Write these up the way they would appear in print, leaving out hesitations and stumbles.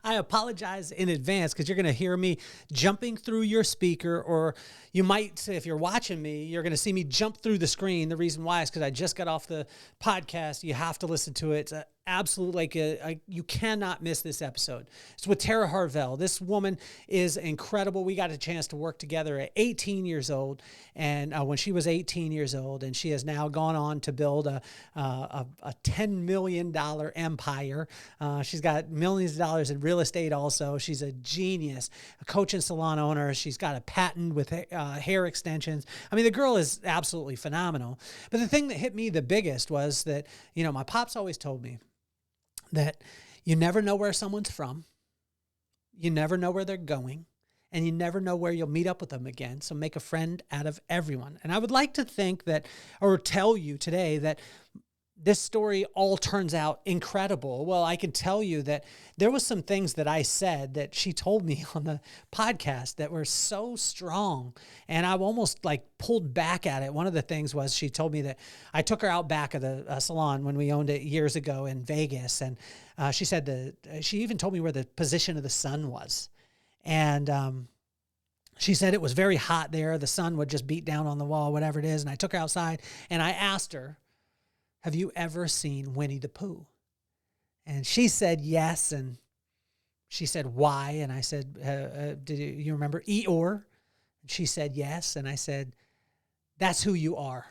I apologize in advance because you're going to hear me jumping through your speaker, or you might, if you're watching me, you're going to see me jump through the screen. The reason why is because I just got off the podcast. You have to listen to it. It's absolutely you cannot miss this episode. It's with Tara Harvell. This woman is incredible. We got a chance to work together at 18 years old, and when she was 18 years old, and she has now gone on to build a $10 million empire. She's got millions of dollars in real estate also. She's a genius, a coach and salon owner. She's got a patent with hair extensions. I mean, the girl is absolutely phenomenal. But the thing that hit me the biggest was that, my pops always told me that you never know where someone's from. You never know where they're going. And you never know where you'll meet up with them again. So make a friend out of everyone. And I would like to think that, or tell you today, that this story all turns out incredible. Well, I can tell you that there was some things that I said that she told me on the podcast that were so strong, and I almost pulled back at it. One of the things was she told me that I took her out back of the salon when we owned it years ago in Vegas, and she said she even told me where the position of the sun was, and she said it was very hot there. The sun would just beat down on the wall, whatever it is, and I took her outside, and I asked her, have you ever seen Winnie the Pooh? And she said yes. And she said, why? And I said, do you remember Eeyore? And she said yes. And I said, that's who you are.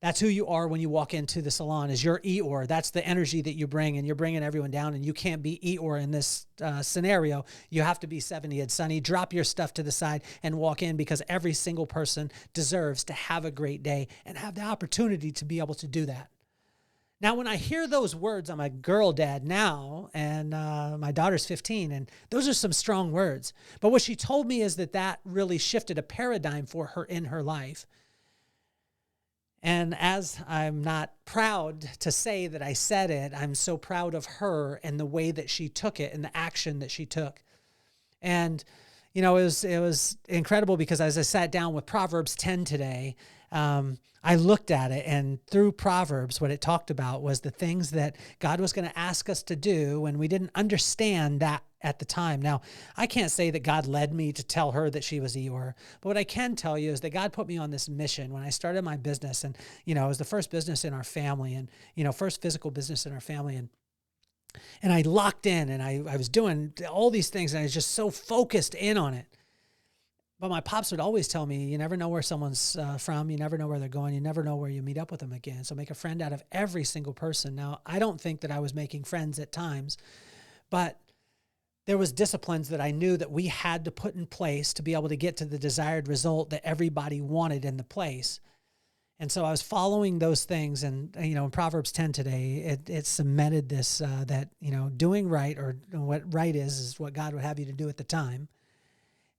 That's who you are when you walk into the salon, is you're Eeyore. That's the energy that you bring, and you're bringing everyone down, and you can't be Eeyore in this scenario. You have to be 70 and sunny. Drop your stuff to the side and walk in, because every single person deserves to have a great day and have the opportunity to be able to do that. Now, when I hear those words, I'm a girl dad now, and my daughter's 15, and those are some strong words. But what she told me is that really shifted a paradigm for her in her life. And as I'm not proud to say that I said it, I'm so proud of her and the way that she took it and the action that she took. And, it was incredible, because as I sat down with Proverbs 10 today, I looked at it, and through Proverbs, what it talked about was the things that God was going to ask us to do, and we didn't understand that at the time. Now, I can't say that God led me to tell her that she was Eeyore, but what I can tell you is that God put me on this mission when I started my business, and, it was the first business in our family, and, first physical business in our family, and I locked in, and I was doing all these things, and I was just so focused in on it. But my pops would always tell me, you never know where someone's from. You never know where they're going. You never know where you meet up with them again. So make a friend out of every single person. Now, I don't think that I was making friends at times, but there was disciplines that I knew that we had to put in place to be able to get to the desired result that everybody wanted in the place. And so I was following those things. And, in Proverbs 10 today, it cemented this, that, doing right, or what right is what God would have you to do at the time.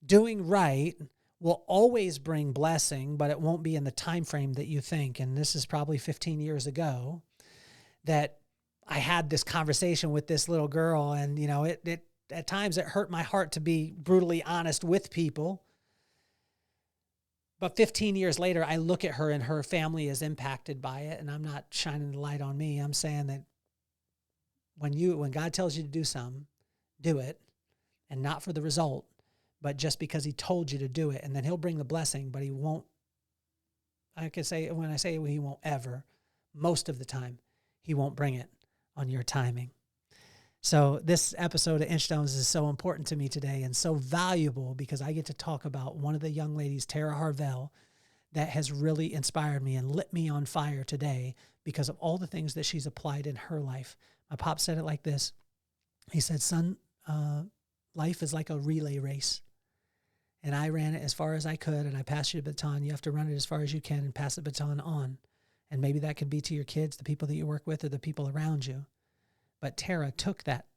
Doing right will always bring blessing, but it won't be in the time frame that you think. And this is probably 15 years ago that I had this conversation with this little girl, and it at times it hurt my heart to be brutally honest with people. But 15 years later, I look at her, and her family is impacted by it, and I'm not shining the light on me. I'm saying that when God tells you to do something, do it, and not for the result, but just because he told you to do it, and then he'll bring the blessing, but he won't. I can say, when I say he won't ever, most of the time, he won't bring it on your timing. So this episode of Inchstones is so important to me today, and so valuable, because I get to talk about one of the young ladies, Tara Harvell, that has really inspired me and lit me on fire today because of all the things that she's applied in her life. My pop said it like this. He said, son, life is like a relay race. And I ran it as far as I could, and I passed you the baton. You have to run it as far as you can and pass the baton on. And maybe that could be to your kids, the people that you work with, or the people around you. But Tara took that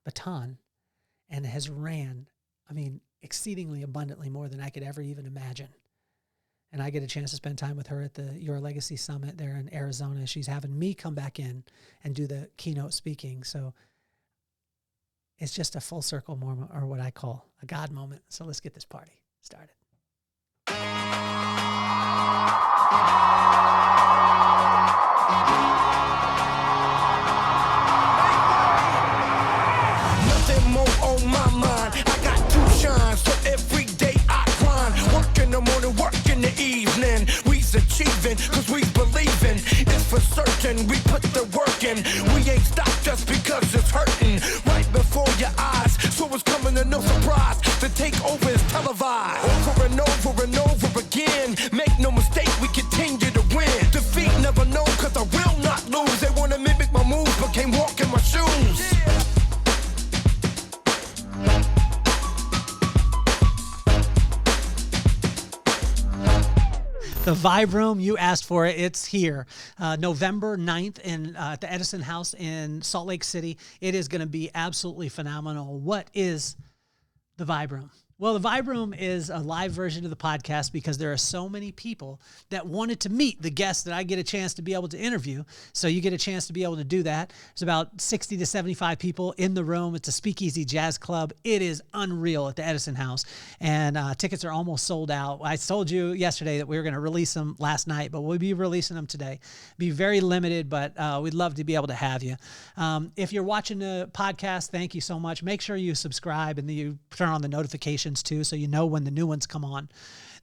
baton and has ran, exceedingly abundantly more than I could ever even imagine. And I get a chance to spend time with her at the Your Legacy Summit there in Arizona. She's having me come back in and do the keynote speaking. So it's just a full circle moment, or what I call a God moment. So let's get this party started. working, we put the work in. We ain't stopped just because it's hurting. Right before your eyes, so it's coming to no surprise. The takeover is televised. Over and over and over again. Make no mistake, we continue to win. Defeat never know, cause I will not lose. They wanna mimic my moves, but can't walk in my shoes. The Vibe Room, you asked for it. It's here. November 9th at the Edison House in Salt Lake City. It is going to be absolutely phenomenal. What is the Vibe Room? Well, the Vibe Room is a live version of the podcast because there are so many people that wanted to meet the guests that I get a chance to be able to interview. So you get a chance to be able to do that. There's about 60 to 75 people in the room. It's a speakeasy jazz club. It is unreal at the Edison House. And tickets are almost sold out. I told you yesterday that we were going to release them last night, but we'll be releasing them today. Be very limited, but we'd love to be able to have you. If you're watching the podcast, thank you so much. Make sure you subscribe and you turn on the notifications too, so you know when the new ones come on.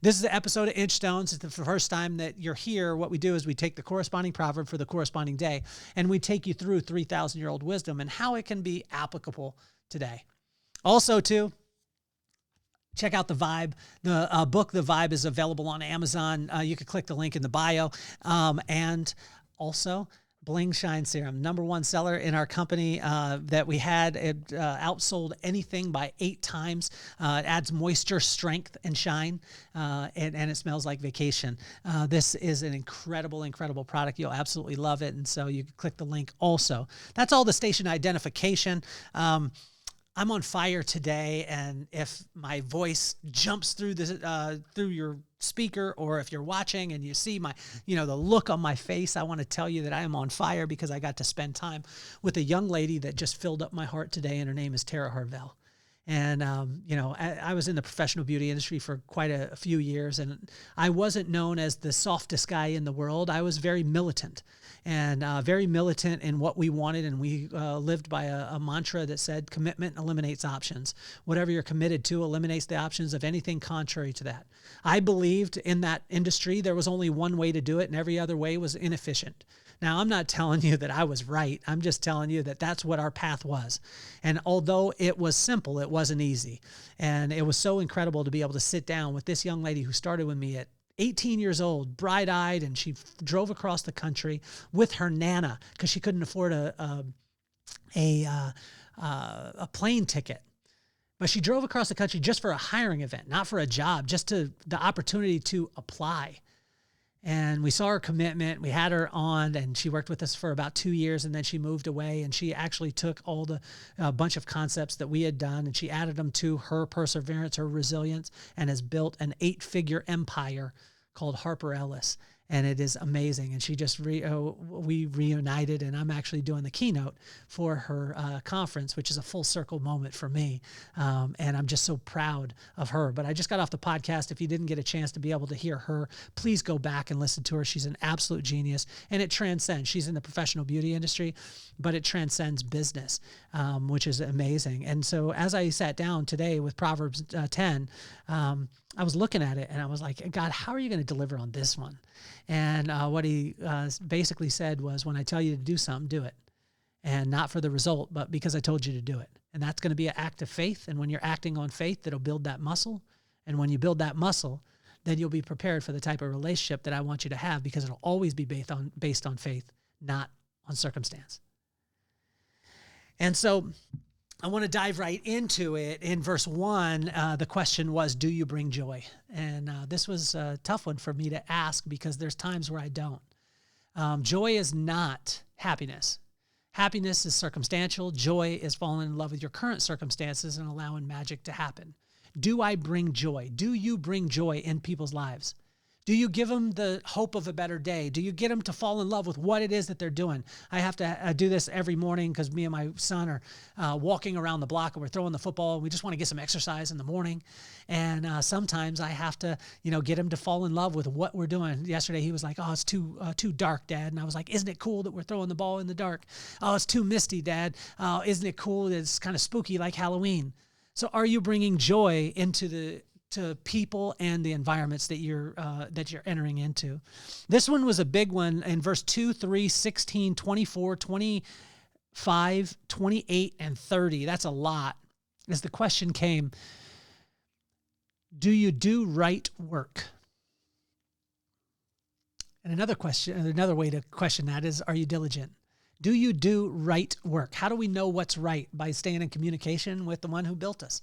This is the episode of Inchstones. It's the first time that you're here. What we do is we take the corresponding proverb for the corresponding day, and we take you through 3,000-year-old wisdom and how it can be applicable today. Also, too, check out The Vibe. The book, The Vibe, is available on Amazon. You can click the link in the bio. And also, Bling Shine Serum, #1 seller in our company that we had. It outsold anything by 8 times. It adds moisture, strength, and shine, and it smells like vacation. This is an incredible, incredible product. You'll absolutely love it, and so you can click the link also. That's all the station identification. I'm on fire today, and if my voice jumps through through your speaker, or if you're watching and you see my, the look on my face, I want to tell you that I am on fire because I got to spend time with a young lady that just filled up my heart today, and her name is Tara Harvell. And, I was in the professional beauty industry for quite a few years, and I wasn't known as the softest guy in the world. I was very militant in what we wanted. And we lived by a mantra that said commitment eliminates options. Whatever you're committed to eliminates the options of anything contrary to that. I believed in that industry there was only one way to do it, and every other way was inefficient. Now, I'm not telling you that I was right. I'm just telling you that that's what our path was. And although it was simple, it wasn't easy. And it was so incredible to be able to sit down with this young lady who started with me at 18 years old, bright-eyed, and she drove across the country with her Nana because she couldn't afford a plane ticket. But she drove across the country just for a hiring event, not for a job, just the opportunity to apply. And we saw her commitment. We had her on, and she worked with us for about 2 years, and then she moved away, and she actually took all the bunch of concepts that we had done, and she added them to her perseverance, her resilience, and has built an 8-figure empire called Harper Ellis. And it is amazing. And she just we reunited, and I'm actually doing the keynote for her conference, which is a full circle moment for me. And I'm just so proud of her. But I just got off the podcast. If you didn't get a chance to be able to hear her, please go back and listen to her. She's an absolute genius, and it transcends. She's in the professional beauty industry, but it transcends business, which is amazing. And so as I sat down today with Proverbs 10, I was looking at it, and I was like, God, how are you going to deliver on this one? And what he basically said was, when I tell you to do something, do it. And not for the result, but because I told you to do it. And that's going to be an act of faith. And when you're acting on faith, that'll build that muscle. And when you build that muscle, then you'll be prepared for the type of relationship that I want you to have, because it'll always be based on faith, not on circumstance. And so I want to dive right into it. In verse 1, the question was, do you bring joy? And this was a tough one for me to ask, because there's times where I don't. Joy is not happiness. Happiness is circumstantial. Joy is falling in love with your current circumstances and allowing magic to happen. Do I bring joy? Do you bring joy in people's lives? Do you give them the hope of a better day? Do you get them to fall in love with what it is that they're doing? I have to do this every morning because me and my son are walking around the block, and we're throwing the football. And we just want to get some exercise in the morning. And sometimes I have to, get him to fall in love with what we're doing. Yesterday, he was like, oh, it's too dark, Dad. And I was like, isn't it cool that we're throwing the ball in the dark? Oh, it's too misty, Dad. Isn't it cool that it's kind of spooky like Halloween? So are you bringing joy into the to people and the environments that you're entering into. This one was a big one in verse 2, 3, 16, 24, 25, 28, and 30. That's a lot. As the question came, do you do right work? And another way to question that is, are you diligent? Do you do right work? How do we know what's right? By staying in communication with the one who built us.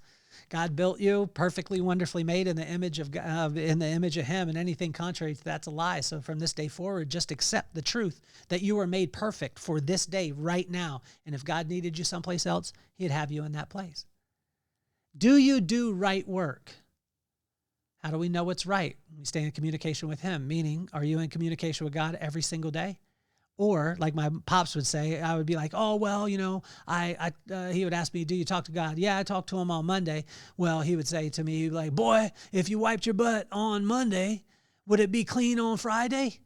God built you perfectly, wonderfully made in the image of God, in the image of Him, and anything contrary to that's a lie. So from this day forward, just accept the truth that you were made perfect for this day, right now. And if God needed you someplace else, He'd have you in that place. Do you do right work? How do we know what's right? We stay in communication with Him, meaning, are you in communication with God every single day? Or, like my pops would say, I would be like, oh, well, you know, he would ask me, do you talk to God? Yeah, I talked to Him on Monday. Well, he would say to me, like, boy, if you wiped your butt on Monday, would it be clean on Friday?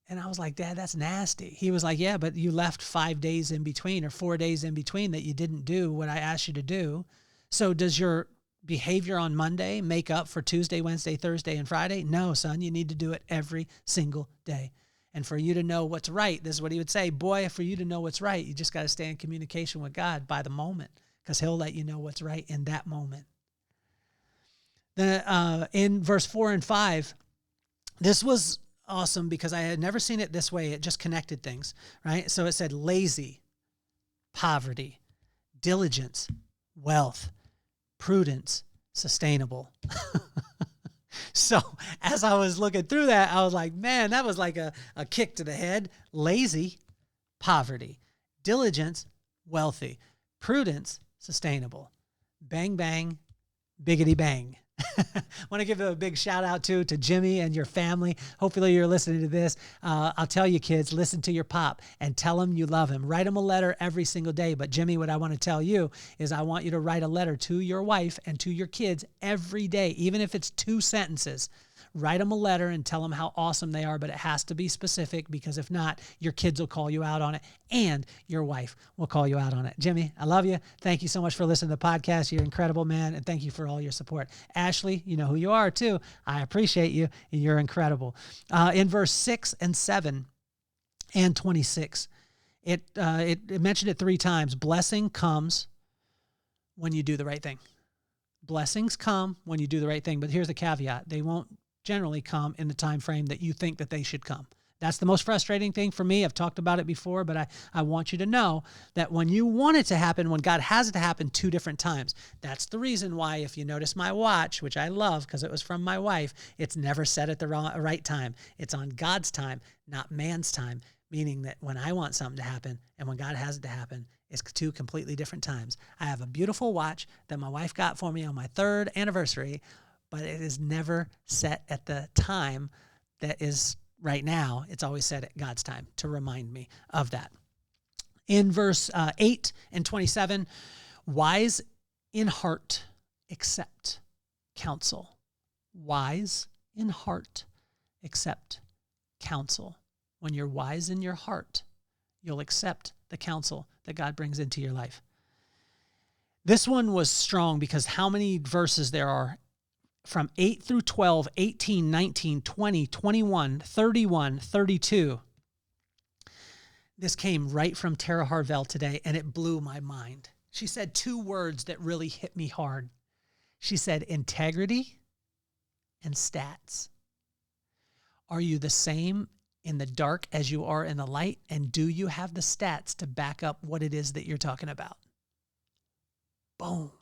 And I was like, Dad, that's nasty. He was like, yeah, but you left 5 days in between or 4 days in between that you didn't do what I asked you to do. So does your behavior on Monday make up for Tuesday, Wednesday, Thursday, and Friday? No, son, you need to do it every single day. And for you to know what's right, this is what he would say, boy, for you to know what's right, you just got to stay in communication with God by the moment, because He'll let you know what's right in that moment. Then in verse 4 and 5, this was awesome because I had never seen it this way. It just connected things, right? So it said lazy, poverty, diligence, wealth, prudence, sustainable. So as I was looking through that, I was like, man, that was like a kick to the head. Lazy, poverty. Diligence, wealthy. Prudence, sustainable. Bang, bang, biggity bang. Want to give a big shout out to Jimmy and your family. Hopefully you're listening to this. I'll tell you, kids, listen to your pop and tell him you love him. Write him a letter every single day. But Jimmy, what I want to tell you is I want you to write a letter to your wife and to your kids every day, even if it's 2 sentences. Write them a letter and tell them how awesome they are, but it has to be specific, because if not, your kids will call you out on it and your wife will call you out on it. Jimmy, I love you. Thank you so much for listening to the podcast. You're incredible, man, and thank you for all your support. Ashley, you know who you are too. I appreciate you, and you're incredible. In verse 6 and 7 and 26, it mentioned it 3 times. Blessing comes when you do the right thing. Blessings come when you do the right thing, but here's the caveat. They won't generally come in the time frame that you think that they should come. That's the most frustrating thing for me. I've talked about it before, but I want you to know that when you want it to happen, when God has it to happen 2 different times, that's the reason why, if you notice my watch, which I love because it was from my wife, it's never set at the right time. It's on God's time, not man's time, meaning that when I want something to happen and when God has it to happen, it's 2 completely different times. I have a beautiful watch that my wife got for me on my 3rd anniversary, but it is never set at the time that is right now. It's always set at God's time to remind me of that. In verse 8 and 27, wise in heart, accept counsel. Wise in heart, accept counsel. When you're wise in your heart, you'll accept the counsel that God brings into your life. This one was strong because how many verses there are from 8 through 12, 18, 19, 20, 21, 31, 32. This came right from Tara Harvell today, and it blew my mind. She said 2 words that really hit me hard. She said integrity and stats. Are you the same in the dark as you are in the light? And do you have the stats to back up what it is that you're talking about? Boom.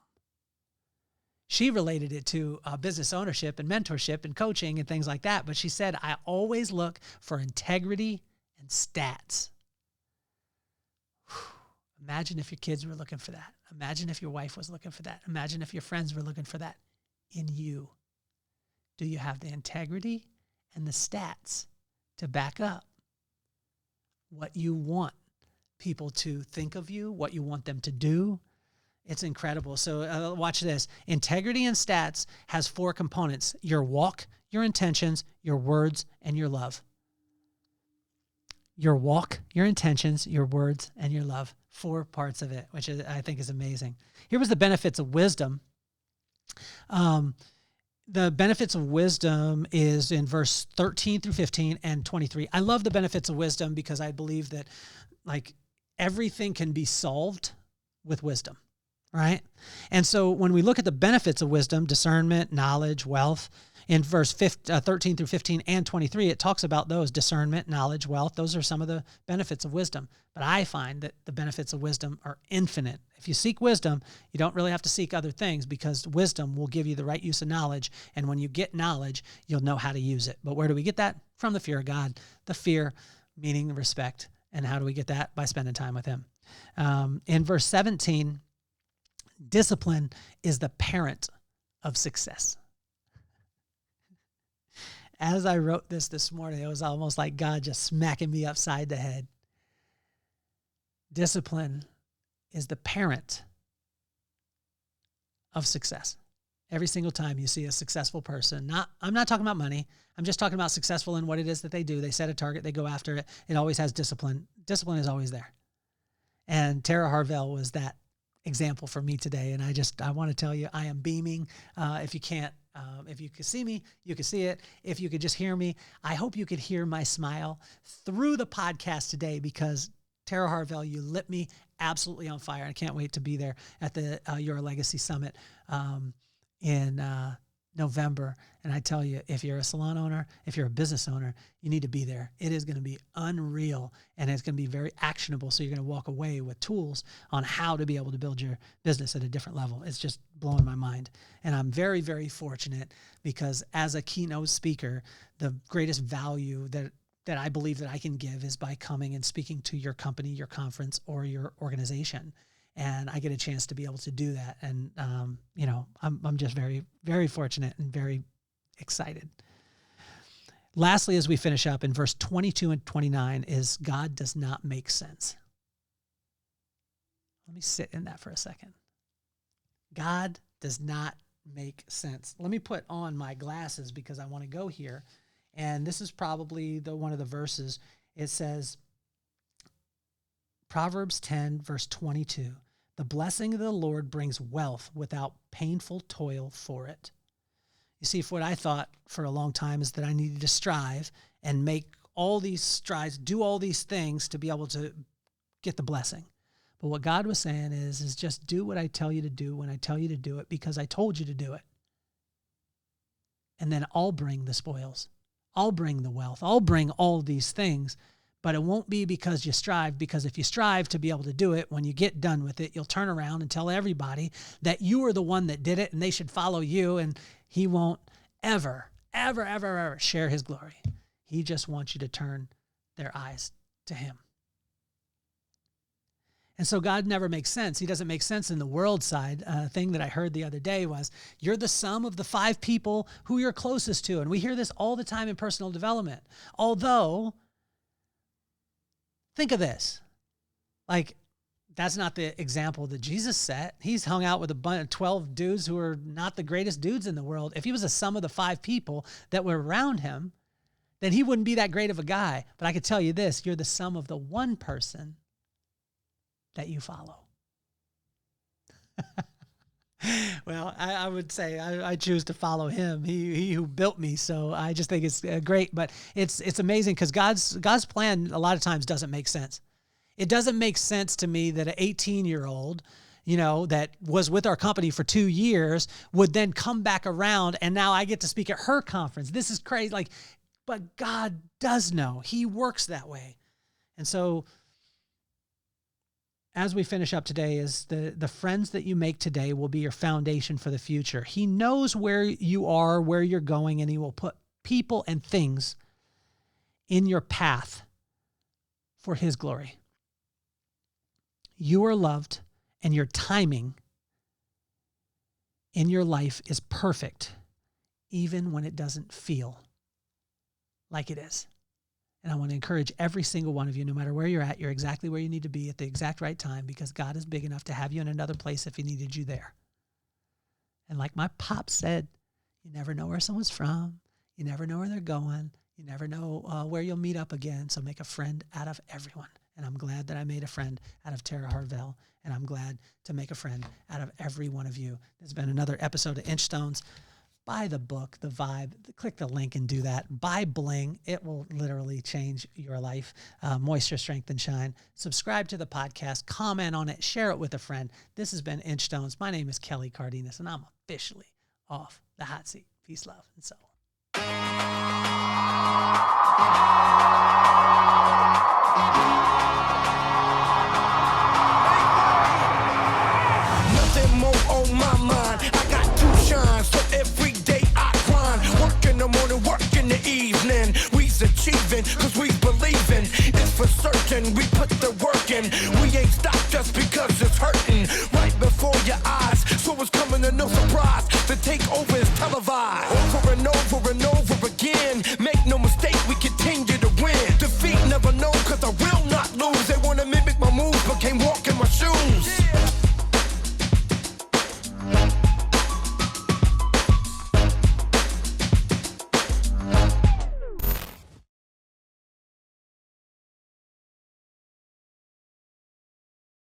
She related it to business ownership and mentorship and coaching and things like that. But she said, I always look for integrity and stats. Whew. Imagine if your kids were looking for that. Imagine if your wife was looking for that. Imagine if your friends were looking for that in you. Do you have the integrity and the stats to back up what you want people to think of you, what you want them to do? It's incredible. So watch this. Integrity and stats has 4 components: your walk, your intentions, your words, and your love. Your walk, your intentions, your words, and your love. 4 parts of it, which I think is amazing. Here was the benefits of wisdom. the benefits of wisdom is in verse 13 through 15 and 23. I love the benefits of wisdom because I believe that like everything can be solved with wisdom, right? And so when we look at the benefits of wisdom, discernment, knowledge, wealth, in verse 13 through 15 and 23, it talks about those: discernment, knowledge, wealth. Those are some of the benefits of wisdom. But I find that the benefits of wisdom are infinite. If you seek wisdom, you don't really have to seek other things because wisdom will give you the right use of knowledge. And when you get knowledge, you'll know how to use it. But where do we get that? From the fear of God. The fear, meaning respect. And how do we get that? By spending time with him. In verse 17, discipline is the parent of success. As I wrote this morning, it was almost like God just smacking me upside the head. Discipline is the parent of success. Every single time you see a successful person, I'm not talking about money. I'm just talking about successful in what it is that they do. They set a target, they go after it. It always has discipline. Discipline is always there. And Tara Harvell was that example for me today. And I want to tell you, I am beaming. If you can't, if you could see me, you could see it. If you could just hear me, I hope you could hear my smile through the podcast today, because Tara Harvell, you lit me absolutely on fire. I can't wait to be there at the Your Legacy Summit in November. And I tell you, if you're a salon owner, if you're a business owner, you need to be there. It is going to be unreal, and it's going to be very actionable. So you're going to walk away with tools on how to be able to build your business at a different level. It's just blowing my mind. And I'm very, very fortunate because as a keynote speaker, the greatest value that I believe that I can give is by coming and speaking to your company, your conference, or your organization. And I get a chance to be able to do that. And, I'm just very, very fortunate and very excited. Lastly, as we finish up in verse 22 and 29 is God does not make sense. Let me sit in that for a second. God does not make sense. Let me put on my glasses because I want to go here. And this is probably one of the verses. It says, Proverbs 10, verse 22, the blessing of the Lord brings wealth without painful toil for it. You see, what I thought for a long time is that I needed to strive and make all these strides, do all these things to be able to get the blessing. But what God was saying is just do what I tell you to do when I tell you to do it, because I told you to do it. And then I'll bring the spoils. I'll bring the wealth. I'll bring all these things. But it won't be because you strive, because if you strive to be able to do it, when you get done with it, you'll turn around and tell everybody that you were the one that did it and they should follow you, and he won't ever, ever, ever, ever share his glory. He just wants you to turn their eyes to him. And so God never makes sense. He doesn't make sense in the world side. Thing that I heard the other day was, you're the sum of the 5 people who you're closest to. And we hear this all the time in personal development. Although, think of this. Like, that's not the example that Jesus set. He's hung out with a bunch of 12 dudes who are not the greatest dudes in the world. If he was a sum of the 5 people that were around him, then he wouldn't be that great of a guy. But I could tell you this, you're the sum of the one person that you follow. Well, I would say I choose to follow him. He who built me. So I just think it's great. But it's amazing because God's plan a lot of times doesn't make sense. It doesn't make sense to me that an 18-year-old, that was with our company for 2 years would then come back around and now I get to speak at her conference. This is crazy. But God does know. He works that way. And so as we finish up today, is the friends that you make today will be your foundation for the future. He knows where you are, where you're going, and he will put people and things in your path for his glory. You are loved, and your timing in your life is perfect, even when it doesn't feel like it is. And I want to encourage every single one of you, no matter where you're at, you're exactly where you need to be at the exact right time, because God is big enough to have you in another place if he needed you there. And like my pop said, you never know where someone's from. You never know where they're going. You never know where you'll meet up again. So make a friend out of everyone. And I'm glad that I made a friend out of Tara Harvell. And I'm glad to make a friend out of every one of you. There's been another episode of Inchstones. buy the book, The Vibe. Click the link and do that. Buy Bling. It will literally change your life. Moisture, Strength, and Shine. Subscribe to the podcast. Comment on it. Share it with a friend. This has been Inchstones. My name is Kelly Cardenas, and I'm officially off the hot seat. Peace, love, and so on. Nothing more on my mind. I got to shine, so every day I grind. Work in the morning, work in the evening. We's achieving, cause we believing. It's for certain, we put the work in. We ain't stopped just because it's hurting. Right before your eyes, so it's coming to no surprise. The takeover is televised. Over and over and over again. Make no mistake, we can